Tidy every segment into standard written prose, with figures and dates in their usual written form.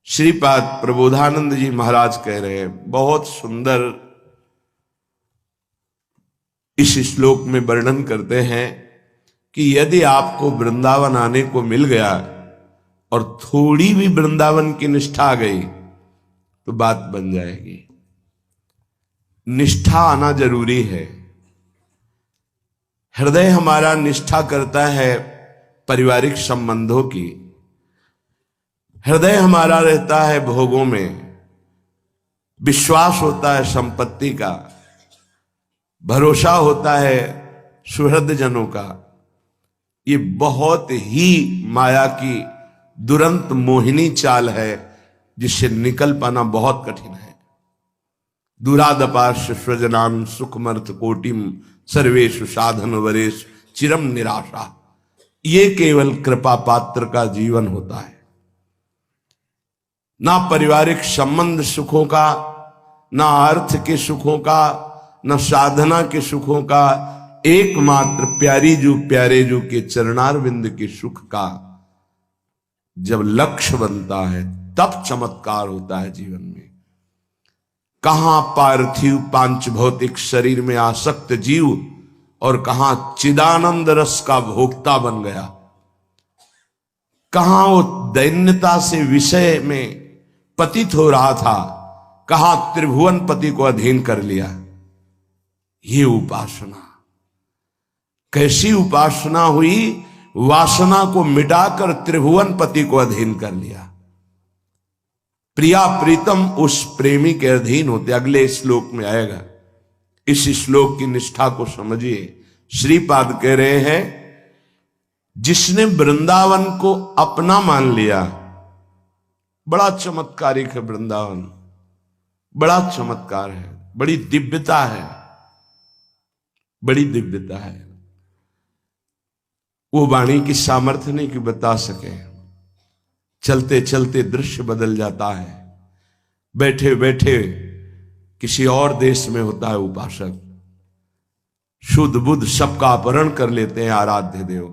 श्रीपाद प्रबोधानंद जी महाराज कह रहे हैं, बहुत सुंदर इस श्लोक में वर्णन करते हैं कि यदि आपको वृंदावन आने को मिल गया और थोड़ी भी वृंदावन की निष्ठा आ गई तो बात बन जाएगी। निष्ठा आना जरूरी है। हृदय हमारा निष्ठा करता है पारिवारिक संबंधों की, हृदय हमारा रहता है भोगों में, विश्वास होता है संपत्ति का, भरोसा होता है सुहृद जनों का। ये बहुत ही माया की दुरंत मोहिनी चाल है जिससे निकल पाना बहुत कठिन है। दुरादपाश स्वजनाम सुखमर्थ कोटिम सर्वेशु साधन वरेश चिरम निराशा। ये केवल कृपा पात्र का जीवन होता है। ना पारिवारिक संबंध सुखों का, ना अर्थ के सुखों का, ना साधना के सुखों का, एकमात्र प्यारी जू प्यारे जू के चरणारविंद के सुख का जब लक्ष्य बनता है तब चमत्कार होता है जीवन में। कहां पार्थिव पांच भौतिक शरीर में आसक्त जीव और कहां चिदानंद रस का भोक्ता बन गया। कहां वो दैन्यता से विषय में पतित हो रहा था, कहां त्रिभुवन पति को अधीन कर लिया। ये उपासना कैसी उपासना हुई? वासना को मिटाकर त्रिभुवन पति को अधीन कर लिया। प्रिया प्रीतम उस प्रेमी के अधीन होते। अगले श्लोक में आएगा। इस श्लोक की निष्ठा को समझिए। श्रीपाद कह रहे हैं, जिसने वृंदावन को अपना मान लिया, बड़ा चमत्कारिक है वृंदावन, बड़ा चमत्कार है, बड़ी दिव्यता है, बड़ी दिव्यता है। वो वाणी की सामर्थ्य नहीं कि बता सके। चलते चलते दृश्य बदल जाता है। बैठे बैठे किसी और देश में होता है उपासक। शुद्ध बुद्ध सबका अपहरण कर लेते हैं आराध्य देव।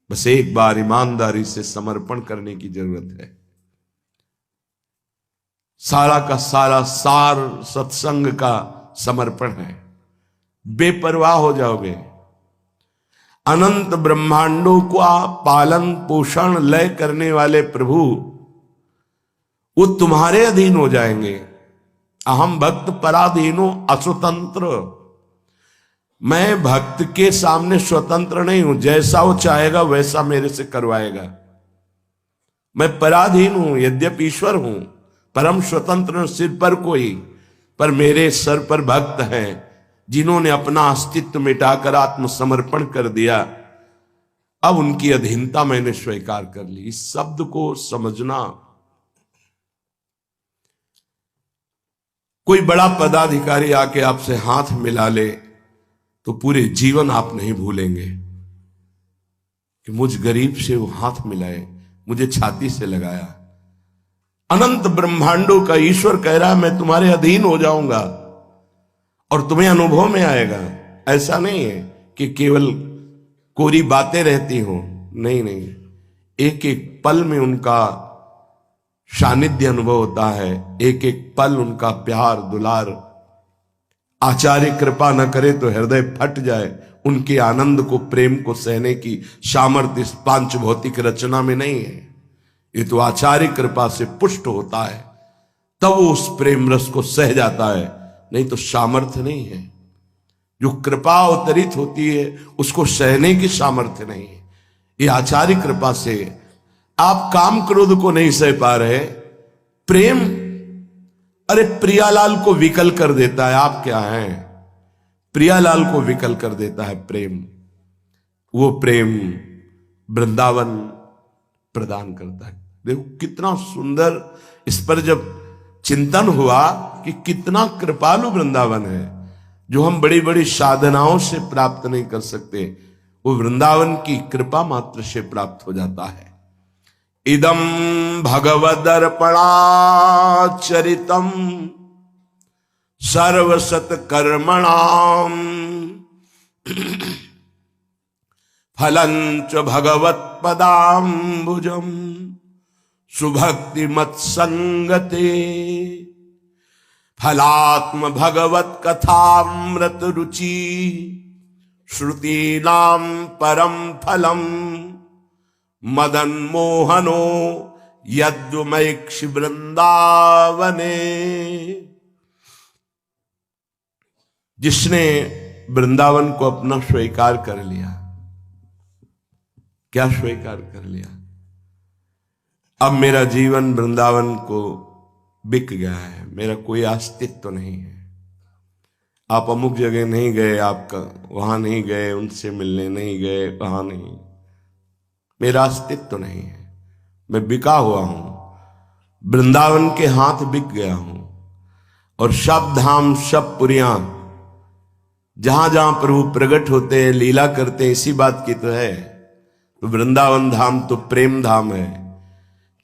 बस एक बार ईमानदारी से समर्पण करने की जरूरत है। सारा का सारा सार सत्संग का समर्पण है। बेपरवाह हो जाओगे। अनंत ब्रह्मांडों का पालन पोषण लय करने वाले प्रभु वो तुम्हारे अधीन हो जाएंगे। अहम भक्त पराधीनो अस्वतंत्र। मैं भक्त के सामने स्वतंत्र नहीं हूं। जैसा वो चाहेगा वैसा मेरे से करवाएगा। मैं पराधीन हूं, यद्यपि ईश्वर हूं, परम स्वतंत्र सिर पर कोई, पर मेरे सर पर भक्त हैं जिन्होंने अपना अस्तित्व मिटाकर आत्मसमर्पण कर दिया। अब उनकी अधीनता मैंने स्वीकार कर ली। इस शब्द को समझना। कोई बड़ा पदाधिकारी आके आपसे हाथ मिला ले तो पूरे जीवन आप नहीं भूलेंगे कि मुझ गरीब से वो हाथ मिलाए, मुझे छाती से लगाया। अनंत ब्रह्मांडों का ईश्वर कह रहा है मैं तुम्हारे अधीन हो जाऊंगा और तुम्हें अनुभव में आएगा। ऐसा नहीं है कि केवल कोरी बातें रहती हो। नहीं नहीं, एक एक पल में उनका सानिध्य अनुभव होता है। एक एक पल उनका प्यार दुलार। आचार्य कृपा न करे तो हृदय फट जाए। उनके आनंद को, प्रेम को सहने की सामर्थ्य इस पांच भौतिक रचना में नहीं है। ये तो आचार्य कृपा से पुष्ट होता है, तब वो उस प्रेम रस को सह जाता है। नहीं तो सामर्थ्य नहीं है। जो कृपा अवतरित होती है उसको सहने की सामर्थ्य नहीं है। ये आचार्य कृपा से आप काम क्रोध को नहीं सह पा रहे। प्रेम, अरे प्रियालाल को विकल कर देता है। आप क्या हैं? प्रियालाल को विकल कर देता है प्रेम। वो प्रेम वृंदावन प्रदान करता है। देखो कितना सुंदर। इस पर जब चिंतन हुआ कि कितना कृपालु वृंदावन है, जो हम बड़ी बड़ी साधनाओं से प्राप्त नहीं कर सकते, वो वृंदावन की कृपा मात्र से प्राप्त हो जाता है। इदम भगवदर्पणाचरितम सर्वसत कर्मणाम फलंच भगवत पदाम्बुजम सुभक्ति मत संगते फलात्म भगवत कथामृत रुचि श्रुति नाम परम फलम मदन मोहनो यद्वमैक्षि वृंदावने। जिसने वृंदावन को अपना स्वीकार कर लिया, क्या स्वीकार कर लिया? अब मेरा जीवन वृंदावन को बिक गया है, मेरा कोई अस्तित्व नहीं है। आप अमुक जगह नहीं गए, आपका वहां नहीं गए, उनसे मिलने नहीं गए, वहां नहीं, मेरा अस्तित्व नहीं है, मैं बिका हुआ हूं, वृंदावन के हाथ बिक गया हूं। और सब धाम सब पुरियां जहां जहां प्रभु प्रकट होते हैं, लीला करते हैं, इसी बात की तो है। तो वृंदावन धाम तो प्रेम धाम है,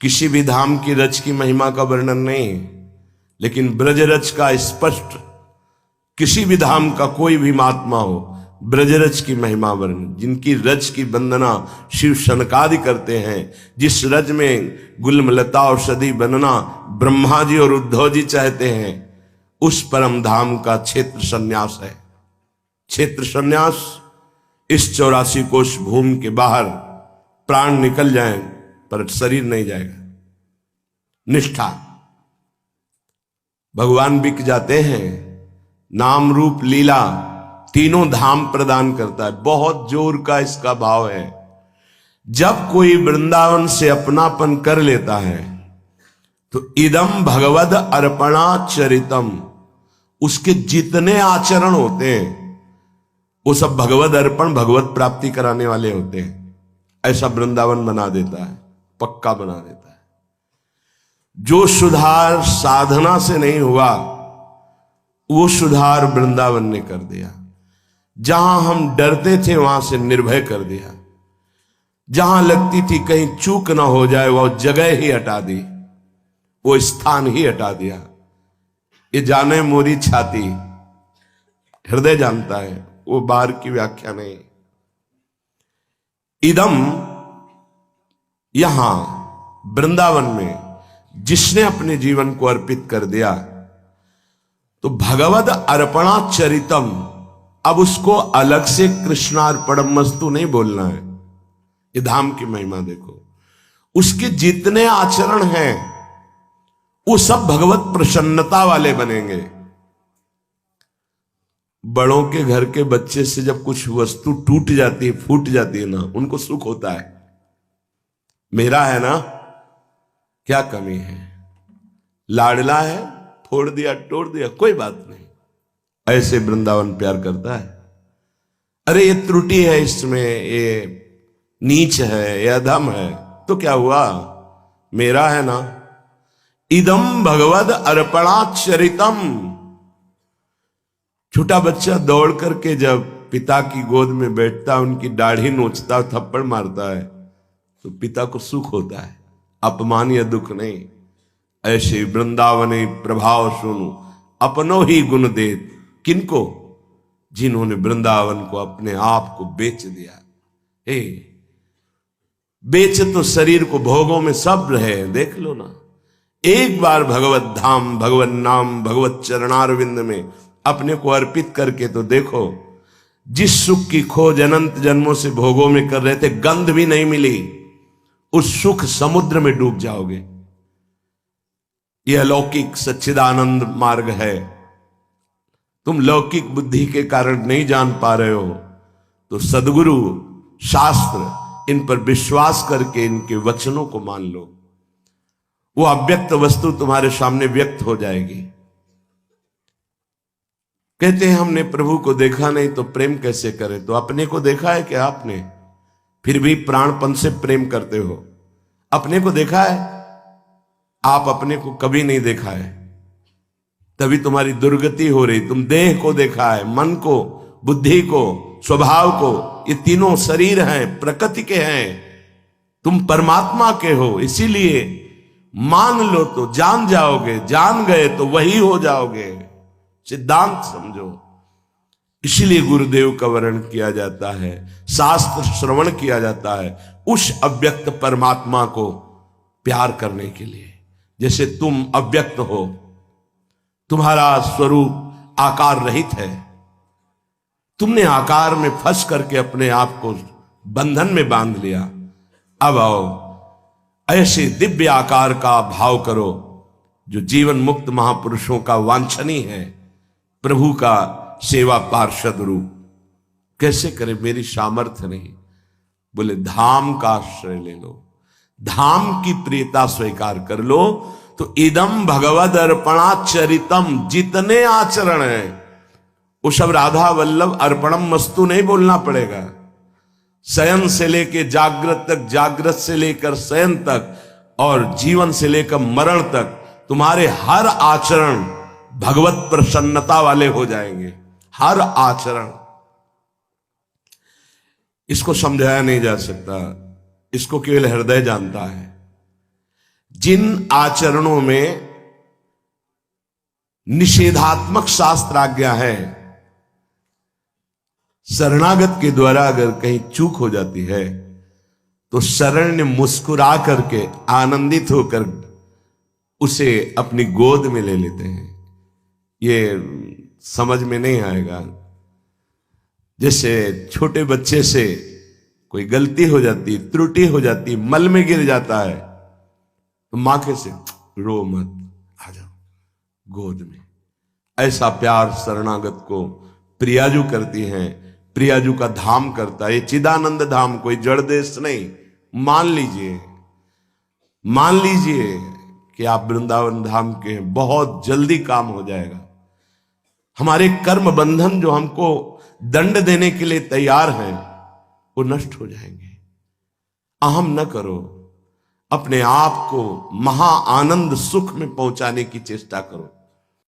किसी भी धाम की रच की महिमा का वर्णन नहीं, लेकिन ब्रज रच का स्पष्ट, किसी भी धाम का कोई भी महात्मा हो, ब्रजरज की महिमा वर्णन, जिनकी रज की वंदना शिव शनकादि करते हैं, जिस रज में गुलमलता औषधि बनना ब्रह्मा जी और उद्धव जी चाहते हैं, उस परम धाम का क्षेत्र संन्यास है। क्षेत्र संन्यास, इस 84 कोश भूमि के बाहर प्राण निकल जाएं पर शरीर नहीं जाएगा। निष्ठा, भगवान बिक जाते हैं, नाम रूप लीला तीनों धाम प्रदान करता है। बहुत जोर का इसका भाव है। जब कोई वृंदावन से अपनापन कर लेता है तो इदम भगवद अर्पणा चरितम, उसके जितने आचरण होते हैं वो सब भगवद अर्पण, भगवत प्राप्ति कराने वाले होते हैं। ऐसा वृंदावन बना देता है, पक्का बना देता है। जो सुधार साधना से नहीं हुआ वो सुधार वृंदावन ने कर दिया। जहां हम डरते थे वहां से निर्भय कर दिया। जहां लगती थी कहीं चूक ना हो जाए वो जगह ही हटा दी, वो स्थान ही हटा दिया। ये जाने मोरी छाती, हृदय जानता है, वो बाहर की व्याख्या नहीं। इदम, यहां वृंदावन में जिसने अपने जीवन को अर्पित कर दिया तो भगवद अर्पणा चरितम, अब उसको अलग से कृष्णार्पणमस्तु नहीं बोलना है। ये धाम की महिमा देखो, उसके जितने आचरण हैं वो सब भगवत प्रसन्नता वाले बनेंगे। बड़ों के घर के बच्चे से जब कुछ वस्तु टूट जाती है, फूट जाती है ना, उनको सुख होता है। मेरा है ना, क्या कमी है, लाडला है, फोड़ दिया तोड़ दिया, कोई बात नहीं। ऐसे वृंदावन प्यार करता है। अरे ये त्रुटि है इसमें, ये नीच है, ये अधम है, तो क्या हुआ, मेरा है ना। इदम भगवद अर्पणाचरितम। छोटा बच्चा दौड़ करके जब पिता की गोद में बैठता, उनकी दाढ़ी नोचता, थप्पड़ मारता है तो पिता को सुख होता है, अपमान या दुख नहीं। ऐसे वृंदावने प्रभाव सुनु अपनो ही गुण देत, किनको, जिन्होंने वृंदावन को अपने आप को बेच दिया। हे, बेच तो शरीर को भोगों में सब रहे, देख लो ना। एक बार भगवत धाम, भगवत नाम, भगवत चरणारविंद में अपने को अर्पित करके तो देखो। जिस सुख की खोज अनंत जन्मों से भोगों में कर रहे थे, गंध भी नहीं मिली, उस सुख समुद्र में डूब जाओगे। यह अलौकिक सच्चिदानंद मार्ग है। तुम लौकिक बुद्धि के कारण नहीं जान पा रहे हो तो सदगुरु, शास्त्र, इन पर विश्वास करके इनके वचनों को मान लो। वो अव्यक्त वस्तु तुम्हारे सामने व्यक्त हो जाएगी। कहते हैं हमने प्रभु को देखा नहीं तो प्रेम कैसे करें। तो अपने को देखा है क्या आपने? फिर भी प्राणपन से प्रेम करते हो। अपने को देखा है? आप अपने को कभी नहीं देखा है, तभी तुम्हारी दुर्गति हो रही। तुम देह को देखा है, मन को, बुद्धि को, स्वभाव को। ये तीनों शरीर हैं, प्रकृति के हैं। तुम परमात्मा के हो, इसीलिए मान लो तो जान जाओगे, जान गए तो वही हो जाओगे। सिद्धांत समझो। इसीलिए गुरुदेव का वर्णन किया जाता है, शास्त्र श्रवण किया जाता है। उस अव्यक्त परमात्मा को प्यार करने के लिए। जैसे तुम अव्यक्त हो, तुम्हारा स्वरूप आकार रहित है, तुमने आकार में फंस करके अपने आप को बंधन में बांध लिया। अब आओ, ऐसे दिव्य आकार का भाव करो जो जीवन मुक्त महापुरुषों का वांछनीय है, प्रभु का सेवा पार्षद रूप। कैसे करे, मेरी सामर्थ्य नहीं। बोले धाम का आश्रय ले लो, धाम की प्रियता स्वीकार कर लो, तो इदम भगवद अर्पणाचरितम, जितने आचरण है वो सब राधा वल्लभ अर्पणम मस्तु नहीं बोलना पड़ेगा। शयन से लेके जागृत तक, जागृत से लेकर शयन तक, और जीवन से लेकर मरण तक तुम्हारे हर आचरण भगवत प्रसन्नता वाले हो जाएंगे। हर आचरण, इसको समझाया नहीं जा सकता, इसको केवल हृदय जानता है। जिन आचरणों में निषेधात्मक शास्त्र आज्ञा है, शरणागत के द्वारा अगर कहीं चूक हो जाती है तो शरण्य मुस्कुरा करके आनंदित होकर उसे अपनी गोद में ले लेते हैं। ये समझ में नहीं आएगा। जैसे छोटे बच्चे से कोई गलती हो जाती, त्रुटि हो जाती, मल में गिर जाता है, तो मां कैसे, रो मत, आ जाओ गोद में। ऐसा प्यार शरणागत को प्रियाजू करती हैं, प्रियाजू का धाम करता है। ये चिदानंद धाम कोई जड़ देश नहीं। मान लीजिए, मान लीजिए कि आप वृंदावन धाम के हैं, बहुत जल्दी काम हो जाएगा। हमारे कर्म बंधन जो हमको दंड देने के लिए तैयार हैं वो नष्ट हो जाएंगे। अहम न करो, अपने आप को महा आनंद सुख में पहुंचाने की चेष्टा करो।